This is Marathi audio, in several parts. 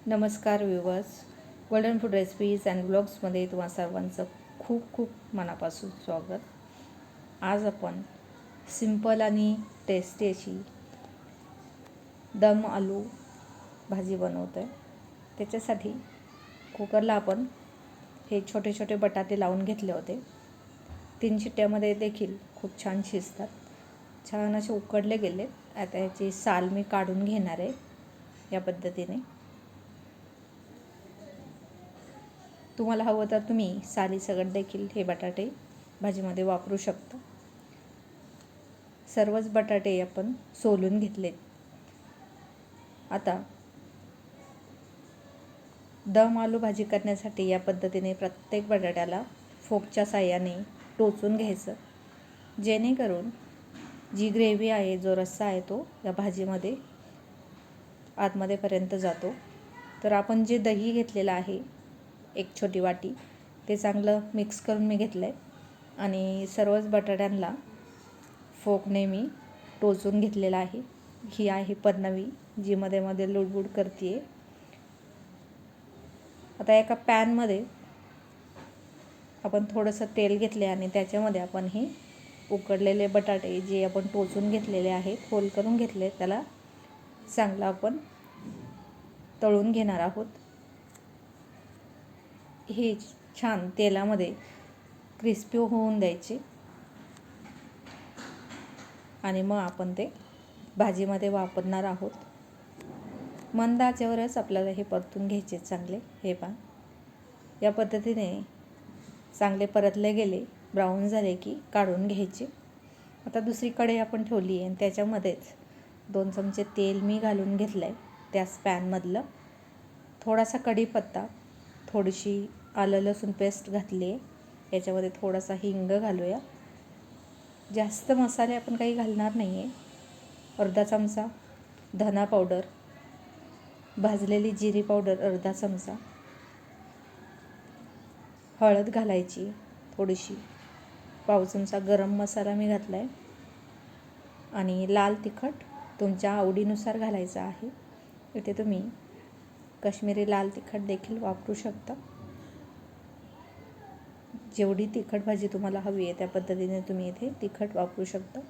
नमस्कार viewers, golden food recipes and व्लॉग्समध्ये तुम्हा सर्वांचं खूप खूप मनापासून स्वागत. आज आपण सिंपल आणि टेस्टी अशी दम आलू भाजी बनवतो आहे. त्याच्यासाठी कुकरला आपण हे छोटे छोटे बटाटे लावून घेतले होते. 3 शिट्ट्यामध्ये देखील खूप छान शिजतात. छान असे उकडले गेले. आता याची साल मी काढून घेणार आहे या पद्धतीने. तुम्हाला हवं तर तुम्ही सालीसकट देखील हे बटाटे भाजीमध्ये वापरू शकता. सर्वच बटाटे आपण सोलून घेतलेत. आता दम आलू भाजी करण्यासाठी या पद्धतीने प्रत्येक बटाट्याला फोकच्या साहाय्याने टोचून घ्यायचं, जेणेकरून जी ग्रेव्ही आहे, जो रस्सा आहे, तो या भाजीमध्ये आतमध्येपर्यंत जातो. तर आपण जे दही घेतलेलं आहे, एक छोटी वाटी, ते चांगलं मिक्स करून मी घेतलं आहे आणि सर्वच बटाट्यांना फोकने मी टोचून घेतलेला आहे. ही आहे पन्नवी, जी मध्ये मध्ये लुडबुड करते आहे. आता एका पॅनमध्ये आपण थोडंसं तेल घेतले आणि त्याच्यामध्ये आपण हे उकडलेले बटाटे जे आपण टोचून घेतलेले आहेत, फोल्ड करून घेतले, त्याला चांगलं आपण तळून घेणार आहोत. हे छान तेलामध्ये क्रिस्पी होऊन द्यायचे आणि मग आपण ते भाजीमध्ये वापरणार आहोत. मंद आचेवरच आपल्याला हे परतून घ्यायचे चांगले. हे पहा, या पद्धतीने चांगले परतले गेले, ब्राऊन झाले की काढून घ्यायचे. आता दुसरी कढई आपण ठेवली आहे आणि त्याच्यामध्येच 2 चमचे तेल मी घालून घेतलं आहे. त्याच पॅनमधलं थोडासा कढीपत्ता, थोडीशी आलं लसूण पेस्ट घातली आहे. याच्यामध्ये थोडासा हिंग घालूया. जास्त मसाले आपण काही घालणार नाही आहे. अर्धा चमचा धना पावडर, भाजलेली जिरी पावडर अर्धा चमचा, हळद घालायची थोडीशी, पाव चमचा गरम मसाला मी घातला आहे आणि लाल तिखट तुमच्या आवडीनुसार घालायचं आहे. इथे तुम्ही काश्मीरी लाल तिखट देखील वापरू शकता. जेवढी तिखट भाजी तुम्हाला हवी आहे त्या पद्धतीने तुम्ही इथे तिखट वापरू शकता.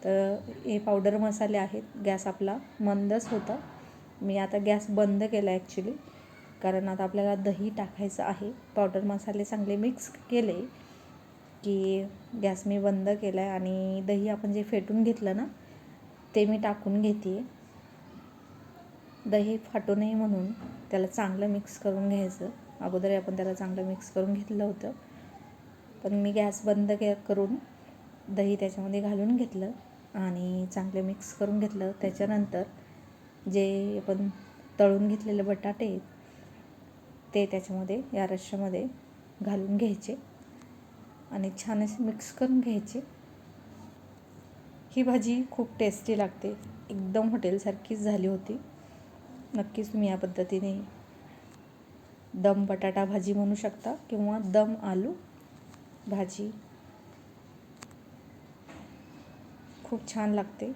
तर हे पावडर मसाले आहेत. गॅस आपला मंदच होता. मी आता गॅस बंद केला ॲक्च्युली, कारण आता आपल्याला दही टाकायचं आहे. पावडर मसाले चांगले मिक्स केले की गॅस मी बंद केला आहे आणि दही आपण जे फेटून घेतलं ना, ते मी टाकून घेते. दही फाटू नये म्हणून त्याला चांगलं मिक्स करून घ्यायचं. अगोदर आपण त्याला चांगलं मिक्स करून घेतलं होतं, पण मी गॅस बंद करून दही त्याच्यामध्ये घालून घेतलं आणि चांगले मिक्स करून घेतलं. त्याच्यानंतर जे आपण तळून घेतलेले बटाटे आहेत ते त्याच्यामध्ये या रश्श्यामध्ये घालून घ्यायचे आणि छान असे मिक्स करून घ्यायचे. ही भाजी खूप टेस्टी लागते, एकदम हॉटेलसारखीच झाली होती. नक्कीच तुम्ही या पद्धतीने दम बटाटा भाजी म्हणू शकता किंवा दम आलू भाजी, खूप छान लागते.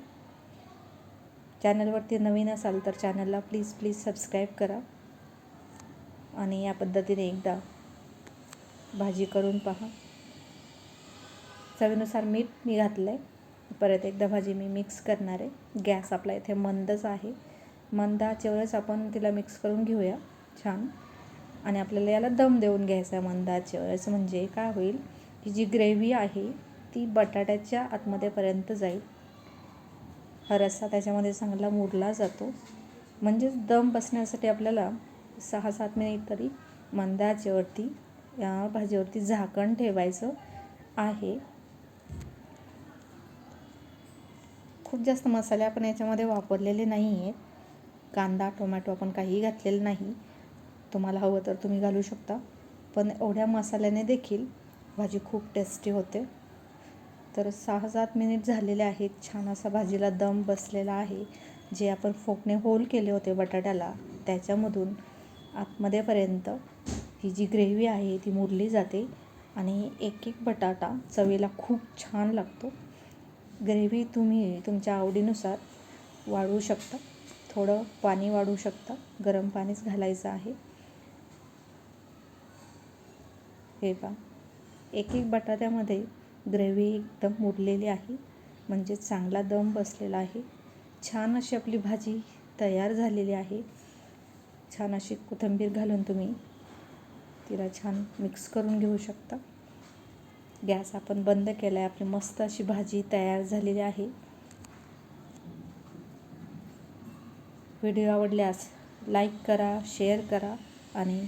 चॅनलवरती नवीन असाल तर चॅनलला प्लीज सबस्क्राईब करा आणि या पद्धतीने एकदा भाजी करून पहा. चवीनुसार मीठ मी घातलं आहे. परत एकदा भाजी मी मिक्स करणार आहे. गॅस आपला इथे मंदच आहे. मंद आचेवरच आपण तिला मिक्स करून घेऊया छान. आणि आपल्याला याला दम देऊन घ्यायचा आहे मंद आचेवरच. म्हणजे काय होईल, ही जी ग्रेव्ही आहे ती बटाट्याच्या आतमध्येपर्यंत जाईल. हा रस्सा त्याच्यामध्ये चांगला मुरला जातो. म्हणजेच दम बसण्यासाठी आपल्याला 6-7 मिनिट तरी मंद आचेवरती या भाजीवरती झाकण ठेवायचं आहे. खूप जास्त मसाले आपण याच्यामध्ये वापरलेले नाही आहेत. कांदा टोमॅटो आपण काहीही घातलेलं नाही. तुम्हाला हवं तर तुम्ही घालू शकता, पण एवढ्या मसाल्याने देखील भाजी खूप टेस्टी होते. तर 6-7 मिनिट झालेले आहेत. छान असा भाजीला दम बसलेला आहे. जे आपण फोकने होल केले होते बटाट्याला, त्याच्यामधून आतमध्येपर्यंत ही जी ग्रेव्ही आहे ती मुरली जाते आणि एक एक बटाटा चवीला खूप छान लागतो. ग्रेव्ही तुम्ही तुमच्या आवडीनुसार वाढवू शकता. थोडं पाणी वाढवू शकता, गरम पाणीच घालायचं आहे. हे पहा, एक एक बटाट्यामध्ये ग्रेव्ही एकदम मुरलेली आहे, म्हणजे चांगला दम बसलेला आहे. छान अशी आपली भाजी तयार झालेली आहे. छान अशी कोथिंबीर घालून तुम्ही तिला छान मिक्स करून घेऊ शकता. गॅस आपण बंद केला आहे. आपली मस्त अशी भाजी तयार झालेली आहे. व्हिडिओ आवडल्यास लाईक करा, शेअर करा आणि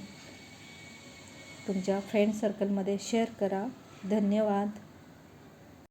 तुमच्या फ्रेंड सर्कलमध्ये शेअर करा. धन्यवाद.